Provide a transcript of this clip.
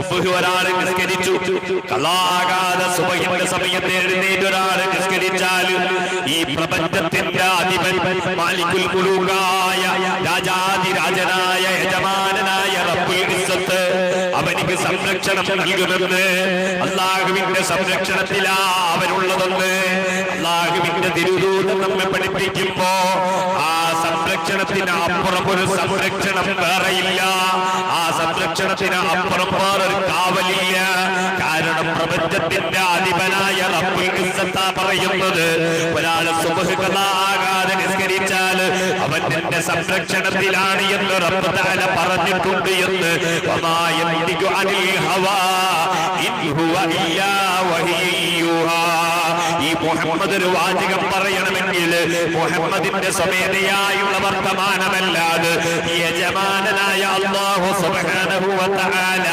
സുബ്ഹ് ഒരാൾ നിസ്കരിച്ചു, ഖളാകാതെ സുബ്ഹിന്റെ സമയത്ത് എഴുന്നേറ്റ് ഒരാൾ നിസ്കരിച്ചാൽ ഈ പ്രപഞ്ചത്തിന്റെ അധിപൻ മാലികുൽ മുലൂകായ രാജാതിരാജനായ യജമാനനായ റബ്ബുൽ ഇസ്സത്ത് അവനിക്ക് സംരക്ഷണം നൽകുമെന്ന്, അല്ലാഹുവിന്റെ സംരക്ഷണത്തിലാ അവനുള്ളതെന്ന് അല്ലാഹുവിന്റെ തിരുദൂതൻ നമ്മെ പഠിപ്പിക്കുമ്പോ ആ സംരക്ഷണത്തിന് അപ്പുറം ഒരു സംരക്ഷണം വേറെയില്ല, ആ സംരക്ഷണത്തിന് അപ്പുറം വേറൊരു കാവലില്ല. കാരണം പ്രപഞ്ചത്തിന്റെ അധിപനായ റബ്ബുൽ ഇസ്സത്താ പറയുന്നത്, ഒരാള് സുബ്ഹ് ഖളാകാതെ നിസ്കരിച്ചാൽ അവൻ എന്റെ സംരക്ഷണത്തിലാണ് എന്ന് റബ്ബ് തആല പറഞ്ഞിട്ടുണ്ട് എന്ന്. വമാ യന്തിഖു അനിൽ ഹവാ ഇൻ ഹുവ ഇല്ലാ വഹയ്യുഹാ. ഈ മുഹമ്മദ് ഒരു വാചകം പറയണമെങ്കിൽ മുഹമ്മദിന്റെ സ്വമേധയായുള്ള വർത്തമാനമല്ലാതെ യജമാനനായ അല്ലാഹു സുബ്ഹാനഹു വ തആല